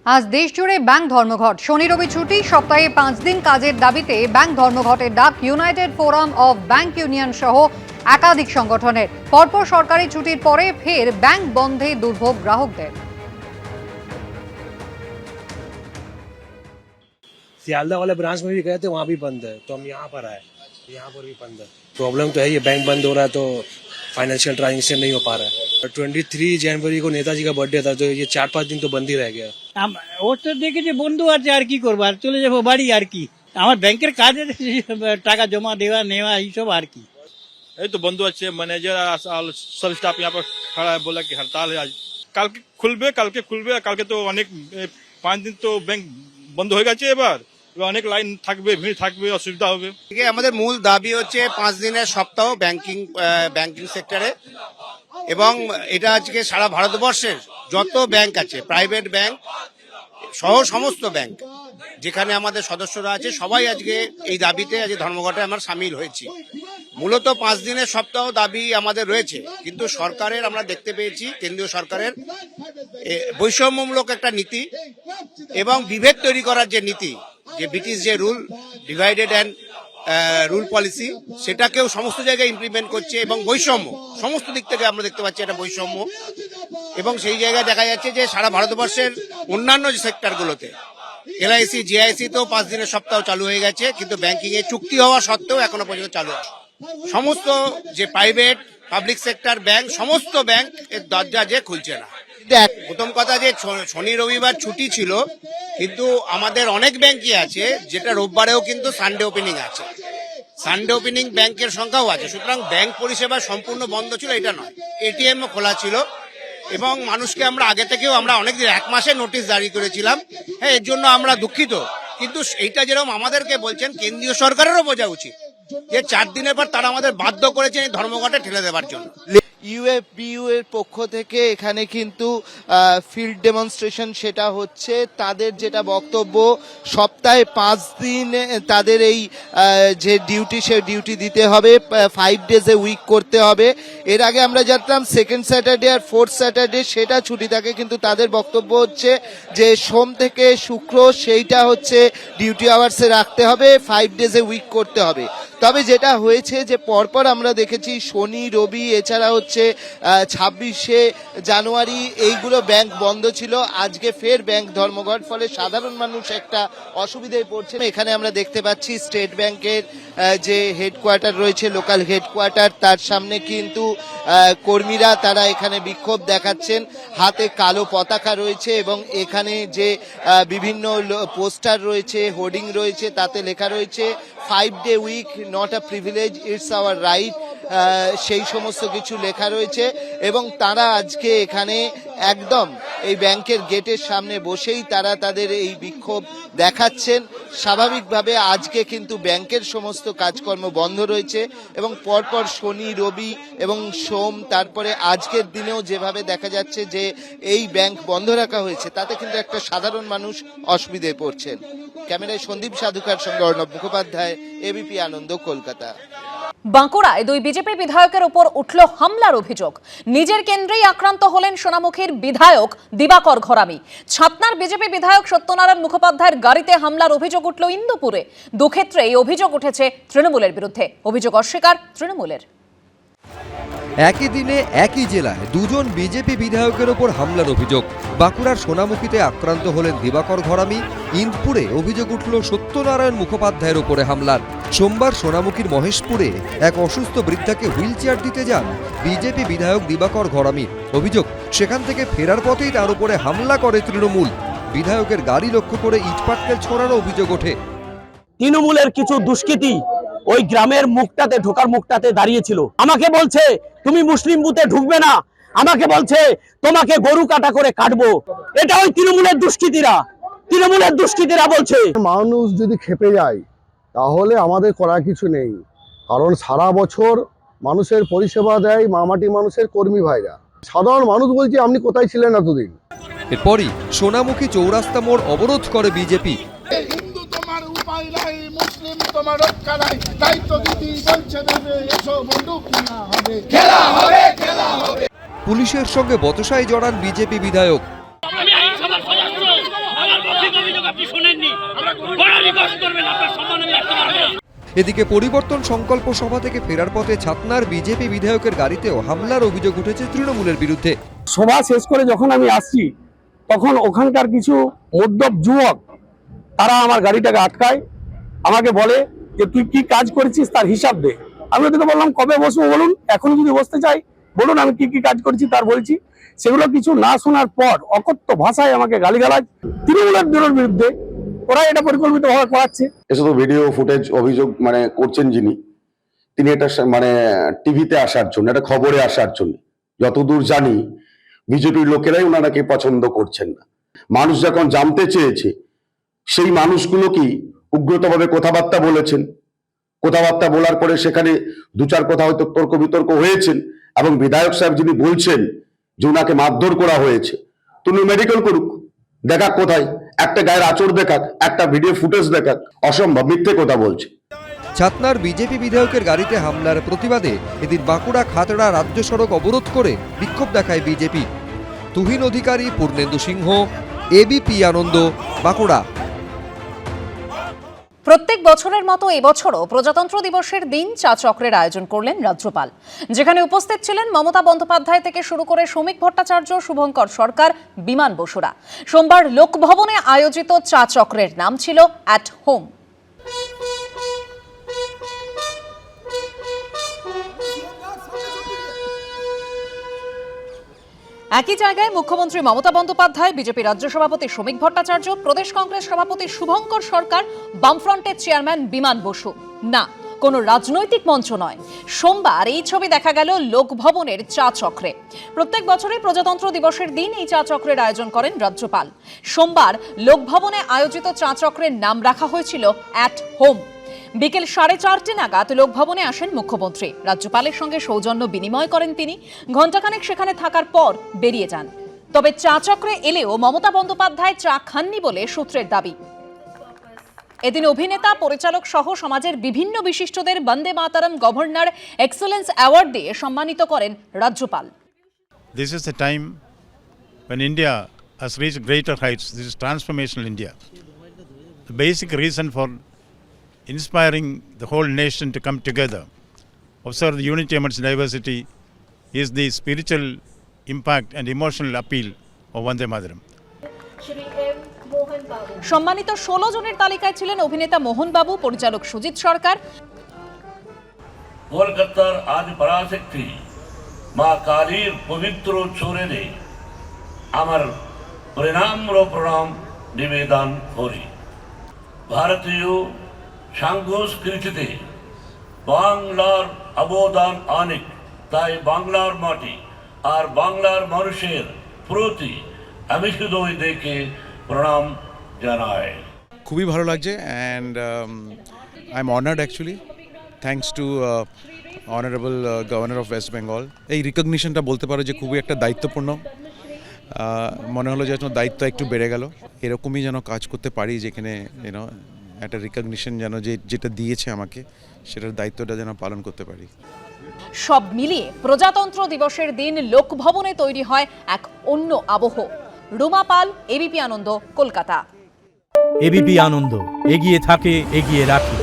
আজ দেশ জুড়ে ব্যাংক ধর্মঘট। শনি রবি ছুটি, সপ্তাহে 5 দিন কাজের দাবিতে ব্যাংক ধর্মঘটের ডাক United forum of bank union সহ একাধিক সংগঠনের। পরপর সরকারি ছুটির পরে ফের ব্যাংক বন্ধে দুর্ভোগ গ্রাহকদের। सियालदा वाले ब्रांच में भी गए थे, वहाँ भी बंद है, तो हम यहाँ पर आए, यहाँ पर भी बंद है। प्रॉब्लम तो है, ये बैंक बंद हो रहा है तो फाइनेंशियल ट्रांजेक्शन नहीं हो पा रहा है। 23 जनवरी को नेताजी का बर्थडे था, तो ये 4-5 दिन तो बंद ही रह गया। ওর তো দেখেছি বন্ধু আছে, আর কি করবো, আর চলে যাবো বাড়ি। আর কি আমার ব্যাংকের কাজ টাকা জমা দেওয়া নেওয়া এইসব আর কি। এই তো বন্ধু আছে, ম্যানেজার সব স্টাফ यहाँ पर खड़ा है, बोला कि हड़ताल है आज। কালকে খুলবে, কালকে তো অনেক 5 দিন তো ব্যাংক বন্ধ হয়ে গেছে। এবার অনেক লাইন থাকবে, ভিড় থাকবে, অসুবিধা হবে। আমাদের মূল দাবি হচ্ছে 5 দিনের সপ্তাহ ব্যাংকিং সেক্টরে, এবং এটা আজকে সারা ভারতবর্ষের যত ব্যাংক আছে, প্রাইভেট ব্যাংক সহ সমস্ত ব্যাংক যেখানে আমাদের সদস্যরা আছে, সবাই আজকে এই দাবিতে আজ ধর্মঘটে আমরা সামিল হয়েছি। মূলত 5 দিনের সপ্তাহ দাবি আমাদের রয়েছে, কিন্তু সরকারের আমরা দেখতে পেয়েছি কেন্দ্রীয় সরকারের বৈষম্যমূলক একটা নীতি এবং বিভেদ তৈরি করার যে নীতি, যে ব্রিটিশ যে rule divided and rule policy, সেটাকেও সমস্ত জায়গায় ইমপ্লিমেন্ট করছে, এবং বৈষম্য সমস্ত দিক থেকে আমরা দেখতে পাচ্ছি এটা বৈষম্য। এবং সেই জায়গায় দেখা যাচ্ছে যে সারা ভারতবর্ষের অন্যান্য সেক্টরগুলোতে এলআইসি জিআইসি তো 5 দিনের সপ্তাহ চালু হয়ে গেছে, কিন্তু ব্যাংকিং এ চুক্তি হওয়া সত্ত্বেও এখনো পর্যন্ত চালু আছে। সমস্ত যে প্রাইভেট পাবলিক সেক্টর ব্যাংক, সমস্ত ব্যাংক এর দরজা যে খুলছে না। প্রথম কথা যে শনি রবিবার ছুটি ছিল, কিন্তু আমাদের অনেক ব্যাংকই আছে যেটা রোববারেও কিন্তু সানডে ওপেনিং আছে, সানডে ওপেনিং ব্যাংকের সংখ্যাও আছে। সুতরাং ব্যাংক পরিষেবা সম্পূর্ণ বন্ধ ছিল এটা নয়, এটিএমও খোলা ছিল, এবং মানুষকে আমরা আগে থেকেও আমরা অনেকদিন 1 মাসের নোটিশ জারি করেছিলাম। হ্যাঁ, এর জন্য আমরা দুঃখিত, কিন্তু এইটা যেরকম আমাদেরকে বলছেন কেন্দ্রীয় সরকারেরও বোঝা উচিত যে 4 দিনের পর তারা আমাদের বাধ্য করেছেন এই ধর্মঘটে ঠেলে দেওয়ার জন্য। ইউএফবিইউ এর পক্ষ থেকে এখানে কিন্তু ফিল্ড ডেমনস্ট্রেশন সেটা হচ্ছে। তাদের যেটা বক্তব্য, সপ্তাহে 5 দিন তাদের এই যে ডিউটি, সে ডিউটি দিতে হবে, 5 ডেজ এ উইক করতে হবে। এর আগে আমরা জানতাম সেকেন্ড স্যাটারডে আর ফোর্থ স্যাটারডে সেটা ছুটি থাকে, কিন্তু তাদের বক্তব্য হচ্ছে যে সোম থেকে শুক্র সেইটা হচ্ছে ডিউটি আওয়ার্সে রাখতে হবে, 5 ডেজ এ উইক করতে হবে। তবে যেটা হয়েছে যে পরপর আমরা দেখেছি শনি রবি, এছাড়া হচ্ছে 26শে জানুয়ারি এইগুলো ব্যাংক বন্ধ ছিল, আজকে ফের ব্যাংক ধর্মঘট, ফলে সাধারণ মানুষ একটা অসুবিধায় পড়ছে। এখানে আমরা দেখতে পাচ্ছি স্টেট ব্যাংকের যে হেডকোয়ার্টার রয়েছে, লোকাল হেডকোয়ার্টার, তার সামনে কিন্তু কর্মীরা তারা এখানে বিক্ষোভ দেখাচ্ছেন, হাতে কালো পতাকা রয়েছে, এবং এখানে যে বিভিন্ন পোস্টার রয়েছে, হোর্ডিং রয়েছে, তাতে লেখা রয়েছে 5 day week not a privilege, it's our right, সেই সমস্ত কিছু লেখা রয়েছে। এবং তারা আজকে এখানে একদম এই ব্যাংকের গেটের সামনে বসেই তারা তাদের এই বিক্ষোভ দেখাচ্ছেন। স্বাভাবিকভাবে আজকে কিন্তু ব্যাংকের সমস্ত কাজকর্ম বন্ধ রয়েছে, এবং পরপর শনি রবি এবং সোম, তারপরে আজকের দিনেও যেভাবে দেখা যাচ্ছে যে এই ব্যাংক বন্ধ রাখা হয়েছে, তাতে কিন্তু একটা সাধারণ মানুষ অসুবিধায় পড়ছেন। ক্যামেরায় সন্দীপ সাধুকার সঙ্গে অর্ণব মুখোপাধ্যায়, এবিপি আনন্দ, কলকাতা। বাঁকুড়ায় 2 বিজেপি বিধায়কের উপর উঠল হামলার অভিযোগ। নিজের কেন্দ্রেই আক্রান্ত হলেন সোনামুখীর বিধায়ক দিবাকর ঘরামি। ছাতনার বিজেপি বিধায়ক সত্যনারায়ণ মুখোপাধ্যায়ের গাড়িতে হামলার অভিযোগ উঠল ইন্দুপুরে। দুক্ষেত্রে এই অভিযোগ উঠেছে তৃণমূলের বিরুদ্ধে, অভিযোগ অস্বীকার তৃণমূলের। একই দিনে একই জেলায় 2জন বিজেপি বিধায়কের ওপর হামলার অভিযোগ। বাঁকুড়ার সোনামুখীতে আক্রান্ত হলেন দিবাকর ঘরামি, ইন্দপুরে অভিযোগ উঠল সত্যনারায়ণ মুখোপাধ্যায়ের ওপরে হামলার। সোমবার সোনামুখীর মহেশপুরে এক অসুস্থ বৃদ্ধাকে হুইল চেয়ার দিতে যান বিজেপি বিধায়ক দিবাকর ঘরামি। অভিযোগ, সেখান থেকে ফেরার পথেই তার উপরে হামলা করে তৃণমূল। বিধায়কের গাড়ি লক্ষ্য করে ইটপাটকেল ছোড়ারও অভিযোগ ওঠে। তৃণমূলের কিছু দুষ্কৃতী ওই গ্রামের মুখটাতে, ঢোকার মুখটাতে দাঁড়িয়েছিল। আমাকে বলছে তুমি মুসলিম বুথে ঢুকবে না, আমাকে বলছে তোমাকে গরু কাটা করে কাটবো। এটা ওই তৃণমূলের দুষ্কৃতীরা বলছে। মানুষ যদি খেপে যায় তাহলে আমাদের করার কিছু নেই, কারণ সারা বছর মানুষের পরিষেবা দেয় মামাটি মানুষের কর্মী ভাইরা। সাধারণ মানুষ বলছে আপনি কোথায় ছিলেন এতদিন। এরপরই সোনামুখী চৌরাস্তা মোড় অবরোধ করে বিজেপি। পুলিশের সঙ্গে বচসায় জড়ান বিজেপি বিধায়ক। এদিকে পরিবর্তন সংকল্প সভা থেকে ফেরার পথে ছাতনার বিজেপি বিধায়কের গাড়িতেও হামলার অভিযোগ উঠেছে তৃণমূলের বিরুদ্ধে। সভা শেষ করে যখন আমি আসছি তখন ওখানকার কিছু মদ্যপ যুবক তারা আমার গাড়িটাকে আটকায়, আমাকে বলে যে তুই কি কাজ করেছিস তার হিসাব দে। আমি ওদেরকে বললাম কবে বসবো বলুন, এখন যদি বসতে চাই বলুন, আমি কি কি কাজ করেছি তার বলছি। সেগুলো কিছু না শোনার পর অকথ্য ভাষায় আমাকে গালিগালাজ তৃণমূলের বিরুদ্ধে, ওরা এটা পরিকল্পিতভাবে করাচ্ছে। এসব ভিডিও ফুটেজ অভিযোগ করছেন যিনি, তিনি এটা টিভিতে আসার জন্য, এটা খবরে আসার জন্য। যতদূর জানি বিজেপির লোকেরাই ওনারাকে পছন্দ করছেন না। মানুষ যখন জানতে চেয়েছে সেই মানুষগুলো কি উগ্রতভাবে কথাবার্তা বলেছেন, কথাবার্তা বলার পরে সেখানে দু চার কথা হয়তো তর্ক বিতর্ক হয়েছেন, এবং বিধায়ক সাহেব যিনি বলছেন যে ওনাকে মারধর করা হয়েছে, তুমি মেডিকেল করুক, দেখাক কোথায়, একটা গায়ের আঁচড় দেখাক, একটা ভিডিও ফুটেজ দেখাক। অসম্ভব, মিথ্যে কথা বলছে। ছাতনার বিজেপি বিধায়কের গাড়িতে হামলার প্রতিবাদে এদিন বাঁকুড়া খাতড়া রাজ্য সড়ক অবরোধ করে বিক্ষোভ দেখায় বিজেপি। তুহিন অধিকারী, পূর্ণেন্দু সিংহ, এবিপি আনন্দ, বাঁকুড়া। প্রত্যেক বছরের মতো এবছরও প্রজাতন্ত্র দিবসের দিন চা চক্রের আয়োজন করলেন রাজ্যপাল, যেখানে উপস্থিত ছিলেন মমতা বন্দ্যোপাধ্যায় থেকে শুরু করে শ্রমিক ভট্টাচার্য, শুভঙ্কর সরকার, বিমান বসুরা। সোমবার লোকভবনে আয়োজিত চা চক্রের নাম ছিল অ্যাট হোম। একই জায়গায় মুখ্যমন্ত্রী মমতা বন্দ্যোপাধ্যায়, বিজেপি রাজ্য সভাপতি শ্রমিক ভট্টাচার্য, প্রদেশ কংগ্রেস সভাপতি শুভঙ্কর সরকার, বামফ্রন্টের চেয়ারম্যান বিমান বসু। না, কোনো রাজনৈতিক মঞ্চ নয়। সোমবার এই ছবি দেখা গেল লোকভবনের চা চক্রে। প্রত্যেক বছরই প্রজাতন্ত্র দিবসের দিন এই চা চক্রের আয়োজন করেন রাজ্যপাল। সোমবার লোকভবনে আয়োজিত চা চক্রের নাম রাখা হয়েছিল অ্যাট হোম। বিকেল 4:30 নাগাদ লোকভবনে আসেন মুখ্যমন্ত্রী। রাজ্যপালের সঙ্গে সৌজন্য বিনিময় করেন তিনি। ঘণ্টাখানেক সেখানে থাকার পর বেরিয়ে যান। তবে চা চক্রে এলেও মমতা বন্দ্যোপাধ্যায় চা খাননি বলে সূত্রের দাবি। এদিন অভিনেতা, পরিচালক সহ সমাজের বিভিন্ন বিশিষ্টদের বন্দে মাতরম গভর্নর এক্সেলেন্স অ্যাওয়ার্ড দিয়ে সম্মানিত করেন রাজ্যপাল। This is the time when India has reached greater heights. This is transformational India. The basic reason for inspiring the whole nation to come together, observe the unity amidst diversity, is the spiritual impact and emotional appeal of Vande Mataram. সম্মানিত 16 জনের তালিকায় ছিলেন অভিনেতা মোহন বাবু, পরিচালক সুজিত সরকার, কলকাতার আদি পরাশক্তি মা কালীর পবিত্র চরণে আমার প্রণাম নিবেদন করি। ভারতীয় সংস্কৃতিতে বাংলার অবদান অনেক, তাই বাংলার মাটি আর বাংলার মানুষের প্রতি আমি হৃদয় থেকে প্রণাম জানাই। খুবই ভালো লাগছে, and I am honoured actually, thanks to honourable governor of West Bengal. এই রিকগনিশনটা বলতে পারো যে খুবই একটা দায়িত্বপূর্ণ, মনে হলো যে দায়িত্ব একটু বেড়ে গেল। এরকমই যেন কাজ করতে পারি, যেখানে একটা রিকগনিশন যেন যেটা দিয়েছে আমাকে, সেটার দায়িত্বটা যেন পালন করতে পারি। সব মিলিয়ে প্রজাতন্ত্র দিবসের দিন লোকভবনে তৈরি হয় এক অন্য আবহ। রুমা পাল, এবিপি আনন্দ, কলকাতা। এবিপি আনন্দ, এগিয়ে থাকে, এগিয়ে রাখে।